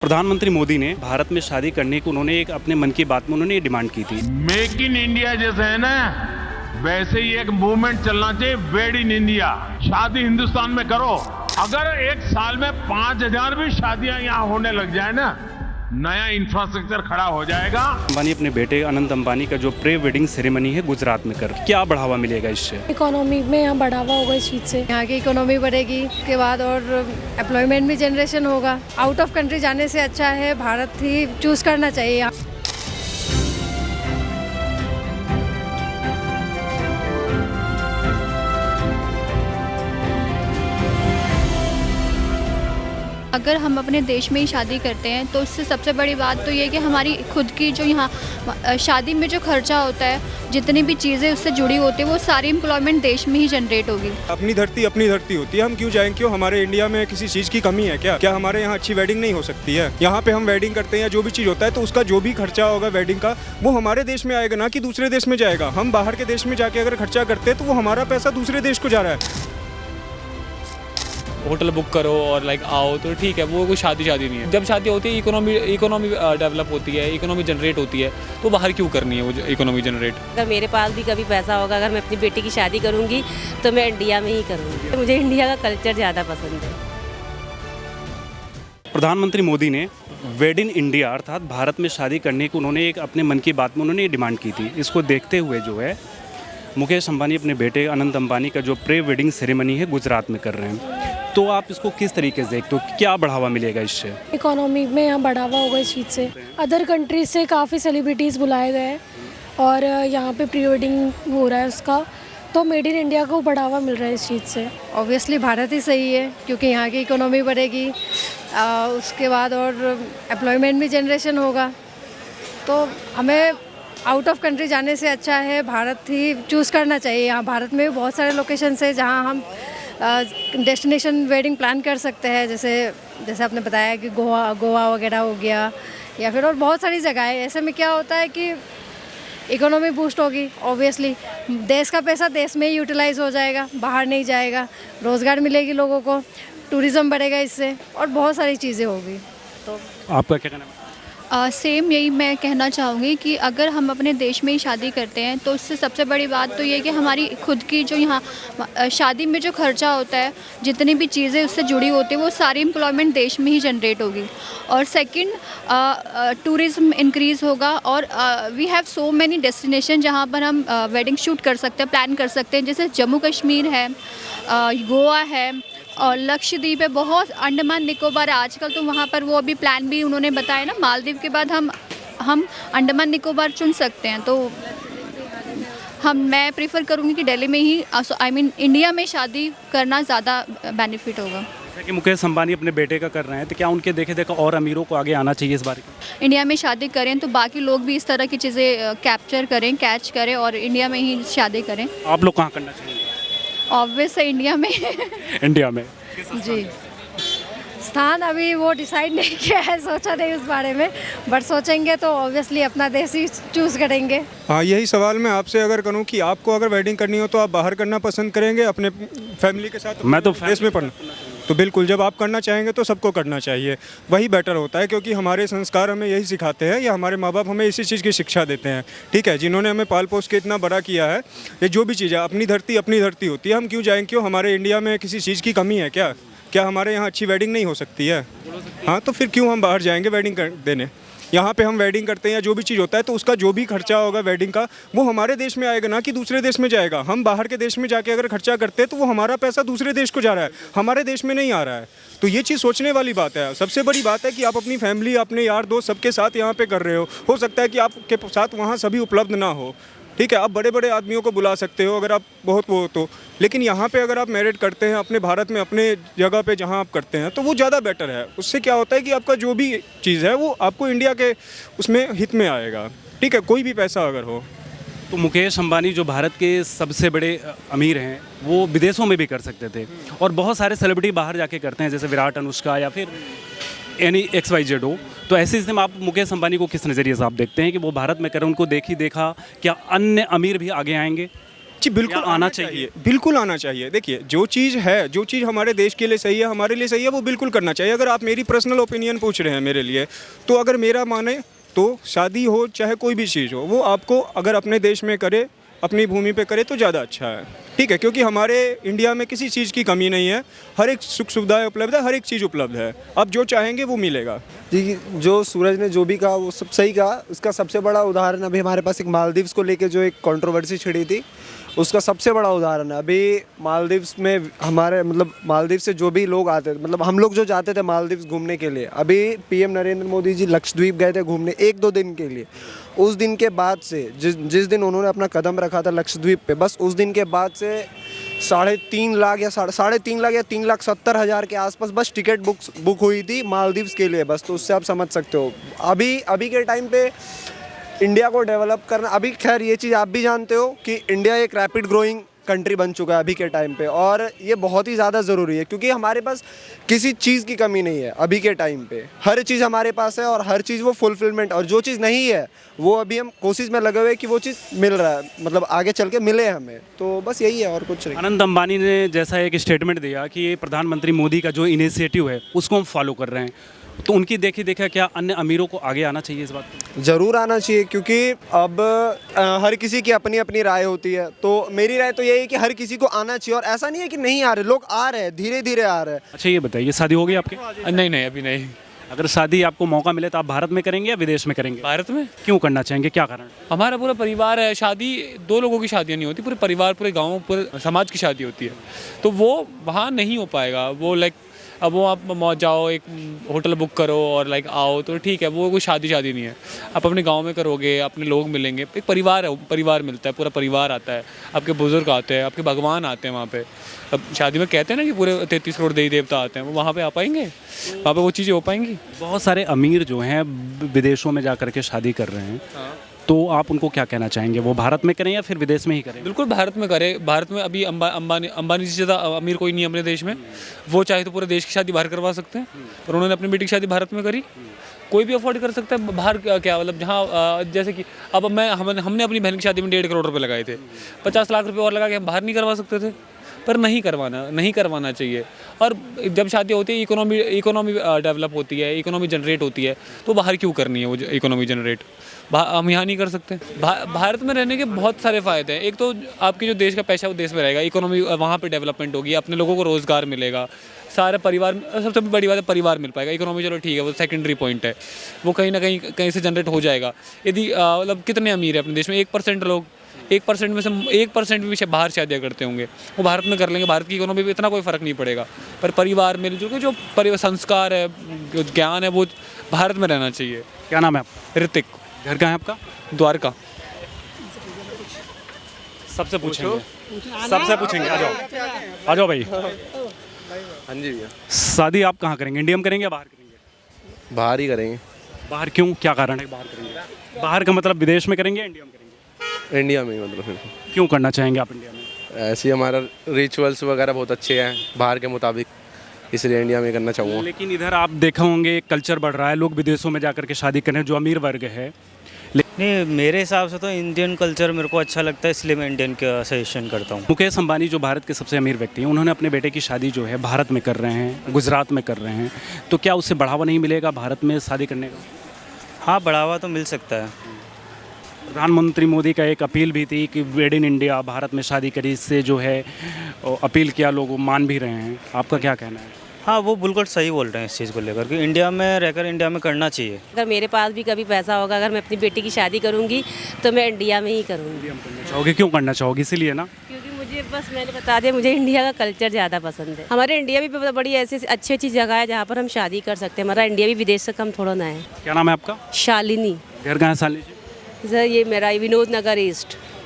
प्रधानमंत्री मोदी ने भारत में शादी करने को उन्होंने एक अपने मन की बात में उन्होंने ये डिमांड की थी। मेक इन इंडिया जैसे है ना, वैसे ही एक मूवमेंट चलना चाहिए, वेड इन इंडिया। शादी हिंदुस्तान में करो। अगर एक साल में 5000 भी शादियां यहाँ होने लग जाए ना, नया इंफ्रास्ट्रक्चर खड़ा हो जाएगा। अंबानी अपने बेटे अनंत अंबानी का जो प्री वेडिंग सेरेमनी है गुजरात में कर, क्या बढ़ावा मिलेगा इससे? इकोनॉमी में यहाँ बढ़ावा होगा इस चीज़ से, यहाँ की इकोनॉमी बढ़ेगी, उसके बाद और एम्प्लॉयमेंट भी जनरेशन होगा। आउट ऑफ कंट्री जाने से अच्छा है भारत ही चूज़ करना चाहिए। अगर हम अपने देश में ही शादी करते हैं तो इससे सबसे बड़ी बात तो ये है कि हमारी खुद की जो यहाँ शादी में जो खर्चा होता है, जितनी भी चीज़ें उससे जुड़ी होती है, वो सारी एम्प्लॉयमेंट देश में ही जनरेट होगी। अपनी धरती होती है, हम क्यों जाएं? क्यों हमारे इंडिया में किसी चीज़ की कमी है क्या हमारे यहाँ अच्छी वेडिंग नहीं हो सकती है? यहाँ पे हम वेडिंग करते हैं या जो भी चीज़ होता है तो उसका जो भी खर्चा होगा वेडिंग का, वो हमारे देश में आएगा, ना कि दूसरे देश में जाएगा। हम बाहर के देश में जाके अगर खर्चा करते हैं तो वो हमारा पैसा दूसरे देश को जा रहा है। होटल बुक करो और आओ तो ठीक है, वो कोई शादी नहीं है। जब शादी होती है इकोनॉमी डेवलप होती है, इकोनॉमी जनरेट होती है, तो बाहर क्यों करनी है वो इकोनॉमी जनरेट? अगर मेरे पास भी कभी पैसा होगा, अगर मैं अपनी बेटी की शादी करूंगी तो मैं इंडिया में ही करूंगी। मुझे इंडिया का कल्चर ज़्यादा पसंद है। प्रधानमंत्री मोदी ने वेड इन इंडिया अर्थात भारत में शादी करने को उन्होंने एक अपने मन की बात में उन्होंने ये डिमांड की थी। इसको देखते हुए जो है मुकेश अंबानी अपने बेटे अनंत अंबानी का जो प्री वेडिंग सेरेमनी है गुजरात में कर रहे हैं। तो आप इसको किस तरीके से देखते हो, क्या बढ़ावा मिलेगा इससे? इकोनॉमी में यहाँ बढ़ावा होगा इस चीज़ से। अदर कंट्रीज से काफ़ी सेलिब्रिटीज़ बुलाए गए हैं और यहाँ पे प्री वेडिंग हो रहा है उसका, तो मेड इन इंडिया को बढ़ावा मिल रहा है इस चीज़ से। ऑब्वियसली भारत ही सही है, क्योंकि यहाँ की इकोनॉमी बढ़ेगी, उसके बाद और एम्प्लॉयमेंट भी जनरेशन होगा। तो हमें आउट ऑफ कंट्री जाने से अच्छा है भारत ही चूज़ करना चाहिए। यहाँ भारत में भी बहुत सारे लोकेशंस है जहाँ हम डेस्टिनेशन वेडिंग प्लान कर सकते हैं, जैसे आपने बताया कि गोवा वगैरह हो गया, या फिर और बहुत सारी जगह है। ऐसे में क्या होता है कि इकोनॉमी बूस्ट होगी, ऑब्वियसली देश का पैसा देश में ही यूटिलाइज हो जाएगा, बाहर नहीं जाएगा, रोज़गार मिलेगी लोगों को, टूरिज़्म बढ़ेगा इससे, और बहुत सारी चीज़ें होगी। तो आपका क्या कहना है? सेम यही मैं कहना चाहूँगी कि अगर हम अपने देश में ही शादी करते हैं तो इससे सबसे बड़ी बात तो ये है कि हमारी खुद की जो यहाँ शादी में जो खर्चा होता है, जितनी भी चीज़ें उससे जुड़ी होती है, वो सारी एम्प्लॉयमेंट देश में ही जनरेट होगी। और सेकंड, टूरिज़्म इंक्रीज़ होगा, और we have so many destination जहाँ पर हम वेडिंग शूट कर सकते हैं, प्लान कर सकते हैं, जैसे जम्मू कश्मीर है, गोवा है, और लक्षद्वीप है, बहुत अंडमान निकोबार आजकल तो वहाँ पर वो अभी प्लान भी उन्होंने बताया ना, मालदीव के बाद हम अंडमान निकोबार चुन सकते हैं। तो मैं प्रेफर करूँगी कि दिल्ली में ही इंडिया में शादी करना ज़्यादा बेनिफिट होगा। जैसे कि मुकेश अंबानी अपने बेटे का कर रहे हैं, तो क्या उनके देखा और अमीरों को आगे आना चाहिए इस बारे में? इंडिया में शादी करें तो बाकी लोग भी इस तरह की चीज़ें कैच करें और इंडिया में ही शादी करें। आप लोग कहाँ करना चाहिए? ऑब्वियस है इंडिया में। इंडिया में जी, स्थान अभी वो डिसाइड नहीं किया है, सोचा नहीं उस बारे में, बट सोचेंगे तो ऑब्वियसली अपना देश ही चूज़ करेंगे। हाँ, यही सवाल मैं आपसे अगर करूँ कि आपको अगर वेडिंग करनी हो तो आप बाहर करना पसंद करेंगे अपने फैमिली के साथ? मैं तो देश में पढ़ना। तो बिल्कुल, जब आप करना चाहेंगे तो सबको करना चाहिए, वही बेटर होता है, क्योंकि हमारे संस्कार हमें यही सिखाते हैं, या हमारे माँ बाप हमें इसी चीज़ की शिक्षा देते हैं। ठीक है, जिन्होंने हमें पाल पोस के इतना बड़ा किया है, ये जो भी चीज़ है अपनी धरती होती है, हम क्यों जाएं? क्यों हमारे इंडिया में किसी चीज़ की कमी है क्या हमारे यहाँ अच्छी वेडिंग नहीं हो सकती है? हाँ, तो फिर क्यों हम बाहर जाएंगे वेडिंग देने? यहाँ पे हम वेडिंग करते हैं या जो भी चीज़ होता है तो उसका जो भी खर्चा होगा वेडिंग का, वो हमारे देश में आएगा, ना कि दूसरे देश में जाएगा। हम बाहर के देश में जाके अगर खर्चा करते हैं तो वो हमारा पैसा दूसरे देश को जा रहा है, हमारे देश में नहीं आ रहा है। तो ये चीज़ सोचने वाली बात है। सबसे बड़ी बात है कि आप अपनी फैमिली, अपने यार दोस्त सबके साथ यहाँ पे कर रहे हो सकता है कि आपके साथ वहाँ सभी उपलब्ध ना हो। ठीक है, आप बड़े बड़े आदमियों को बुला सकते हो अगर आप बहुत वो तो, लेकिन यहाँ पे अगर आप मैरिज करते हैं अपने भारत में, अपने जगह पे जहाँ आप करते हैं, तो वो ज़्यादा बेटर है। उससे क्या होता है कि आपका जो भी चीज़ है वो आपको इंडिया के उसमें हित में आएगा। ठीक है, कोई भी पैसा अगर हो तो मुकेश अंबानी जो भारत के सबसे बड़े अमीर हैं, वो विदेशों में भी कर सकते थे, और बहुत सारे सेलिब्रिटी बाहर जाके करते हैं, जैसे विराट, अनुष्का या फिर एनी XYZ हो। तो ऐसी स्थिति में आप मुकेश अंबानी को किस नज़रिए से आप देखते हैं कि वो भारत में करें? उनको देखा क्या अन्य अमीर भी आगे आएंगे? जी बिल्कुल या आना चाहिए? बिल्कुल आना चाहिए। देखिए जो चीज़ है, जो चीज़ हमारे देश के लिए सही है, हमारे लिए सही है, वो बिल्कुल करना चाहिए। अगर आप मेरी पर्सनल ओपिनियन पूछ रहे हैं मेरे लिए, तो अगर मेरा माने तो शादी हो चाहे कोई भी चीज़ हो, वो आपको अगर अपने देश में करे, अपनी भूमि पे करे तो ज़्यादा अच्छा है, ठीक है। क्योंकि हमारे इंडिया में किसी चीज़ की कमी नहीं है, हर एक सुख सुविधाएं उपलब्ध है, हर एक चीज़ उपलब्ध है। आप जो चाहेंगे वो मिलेगा। जी, जो सूरज ने जो भी कहा वो सब सही कहा। उसका सबसे बड़ा उदाहरण अभी हमारे पास एक मालदीव्स को लेके जो एक कंट्रोवर्सी छिड़ी थी, उसका सबसे बड़ा उदाहरण है। अभी मालदीव्स में हमारे मतलब मालदीव से जो भी लोग आते थे, मतलब हम लोग जो जाते थे मालदीव्स घूमने के लिए, अभी पीएम नरेंद्र मोदी जी लक्षद्वीप गए थे घूमने 1-2 दिन के लिए। उस दिन के बाद से जिस दिन उन्होंने अपना कदम रखा था लक्षद्वीप पे, बस उस दिन के बाद से 3.5 लाख या 3.5 लाख या 3,70,000 के आसपास बस टिकट बुक हुई थी मालदीव्स के लिए बस। तो उससे आप समझ सकते हो अभी के टाइम पे इंडिया को डेवलप करना। अभी खैर ये चीज़ आप भी जानते हो कि इंडिया एक रैपिड ग्रोइंग कंट्री बन चुका है अभी के टाइम पे, और ये बहुत ही ज़्यादा ज़रूरी है क्योंकि हमारे पास किसी चीज़ की कमी नहीं है अभी के टाइम पे। हर चीज़ हमारे पास है और हर चीज़ वो फुलफिलमेंट, और जो चीज़ नहीं है वो अभी हम कोशिश में लगे हुए कि वो चीज़ मिल रहा है, मतलब आगे चल के मिले हमें। तो बस यही है और कुछ नहीं। अनंत अंबानी ने जैसा एक स्टेटमेंट दिया कि ये प्रधानमंत्री मोदी का जो इनिशिएटिव है उसको हम फॉलो कर रहे हैं, तो उनकी देखी देखा क्या अन्य अमीरों को आगे आना चाहिए इस बात पर? ज़रूर आना चाहिए क्योंकि अब हर किसी की अपनी अपनी राय होती है। तो मेरी राय तो यही है कि हर किसी को आना चाहिए, और ऐसा नहीं है कि नहीं आ रहे, लोग आ रहे हैं, धीरे धीरे आ रहे हैं। अच्छा ये बताइए, शादी हो गई आपकी? नहीं अभी नहीं। अगर शादी आपको मौका मिले तो आप भारत में करेंगे या विदेश में करेंगे? भारत में। क्यों करना चाहेंगे, क्या कारण? हमारा पूरा परिवार है। शादी 2 लोगों की शादियाँ नहीं होती, पूरे परिवार, पूरे गाँव, पूरे समाज की शादी होती है। तो वो वहाँ नहीं हो पाएगा। वो अब वो आप जाओ एक होटल बुक करो और आओ तो ठीक है, वो कोई शादी नहीं है। आप अपने गांव में करोगे, अपने लोग मिलेंगे, एक परिवार है, परिवार मिलता है, पूरा परिवार आता है, आपके बुजुर्ग आते हैं, आपके भगवान आते हैं वहाँ पे। अब शादी में कहते हैं ना कि पूरे 33 करोड़ देवी देवता आते हैं, वो वहाँ पे आ पाएंगे? वहाँ पे वो चीज़ें हो पाएंगी? बहुत सारे अमीर जो हैं विदेशों में जा कर के शादी कर रहे हैं, तो आप उनको क्या कहना चाहेंगे, वो भारत में करें या फिर विदेश में ही करें? बिल्कुल भारत में करें। भारत में अभी अंबानी जी से ज़्यादा अमीर कोई नहीं है अपने देश में। वो चाहे तो पूरे देश की शादी बाहर करवा सकते हैं, और उन्होंने अपनी बेटी की शादी भारत में करी। कोई भी अफोर्ड कर सकता है बाहर, क्या मतलब जहाँ जैसे कि अब हमने अपनी बहन की शादी में 1.5 करोड़ रुपये लगाए थे, 50 लाख रुपये और लगा के हम बाहर नहीं करवा सकते थे, पर नहीं करवाना चाहिए। और जब शादी होती है इकोनॉमी डेवलप होती है, इकोनॉमी जनरेट होती है, तो बाहर क्यों करनी है वो इकोनॉमी जनरेट? हम यहाँ नहीं कर सकते? भारत में रहने के बहुत सारे फ़ायदे हैं। एक तो आपकी जो देश का पैसा वो देश में रहेगा, इकोनॉमी वहाँ पे डेवलपमेंट होगी, अपने लोगों को रोज़गार मिलेगा, सारे परिवार, सबसे बड़ी बात है परिवार मिल पाएगा। इकोनॉमी चलो ठीक है, वो सेकेंडरी पॉइंट है, वो कहीं ना कहीं से जनरेट हो जाएगा। यदि मतलब कितने अमीर है अपने देश में? 1% लोग, 1% में से 1% भी बाहर शादियाँ करते होंगे, वो भारत में कर लेंगे। भारत की इकोनॉमी में इतना कोई फ़र्क नहीं पड़ेगा, पर परिवार मिलजुल के जो परिवार संस्कार है, जो ज्ञान है, वो भारत में रहना चाहिए। क्या नाम है आपका? ऋतिक। घर कहाँ है आपका? द्वारका। सबसे पूछेंगे, आ जाओ भाई। हाँ जी भैया। शादी आप कहाँ करेंगे, इंडिया में करेंगे या बाहर करेंगे? बाहर ही करेंगे। बाहर क्यों, क्या कारण है बाहर करेंगे? बाहर का मतलब विदेश में करेंगे या इंडिया में करेंगे? इंडिया में ही मतलब फिर क्यों करना चाहेंगे आप इंडिया में? ऐसे ही हमारा रिचुअल्स वगैरह बहुत अच्छे हैं बाहर के मुताबिक, इसलिए इंडिया में करना चाहूँगा। लेकिन इधर आप देखा होंगे कल्चर बढ़ रहा है, लोग विदेशों में जाकर के शादी कर रहे हैं, जो अमीर वर्ग है। नहीं, मेरे हिसाब से तो इंडियन कल्चर मेरे को अच्छा लगता है, इसलिए मैं इंडियन का सजेशन करता हूँ। मुकेश अंबानी जो भारत के सबसे अमीर व्यक्ति हैं, उन्होंने अपने बेटे की शादी जो है भारत में कर रहे हैं, गुजरात में कर रहे हैं, तो क्या उससे बढ़ावा नहीं मिलेगा भारत में शादी करने का? हाँ, बढ़ावा तो मिल सकता है। प्रधानमंत्री मोदी का एक अपील भी थी कि मेड इन इंडिया, भारत में शादी करी, इससे जो है अपील किया, लोग मान भी रहे हैं। आपका क्या कहना है? हाँ, वो बिल्कुल सही बोल रहे हैं इस चीज़ को लेकर कि इंडिया में रहकर इंडिया में करना चाहिए। अगर मेरे पास भी कभी पैसा होगा, अगर मैं अपनी बेटी की शादी करूँगी तो मैं इंडिया में ही करूँगी। चाहोगे? क्यों करना चाहोगी? इसीलिए ना, क्योंकि मुझे बस मैंने बता दिया, मुझे इंडिया का कल्चर ज़्यादा पसंद है। हमारे इंडिया भी बड़ी ऐसी अच्छी अच्छी जगह है जहाँ पर हम शादी कर सकते हैं। हमारा इंडिया भी विदेश से कम थोड़ा ना है। क्या नाम है आपका? शालिनी। घर कहाँ है शालिनी जी? सर ये मेरा विनोद नगर ईस्ट।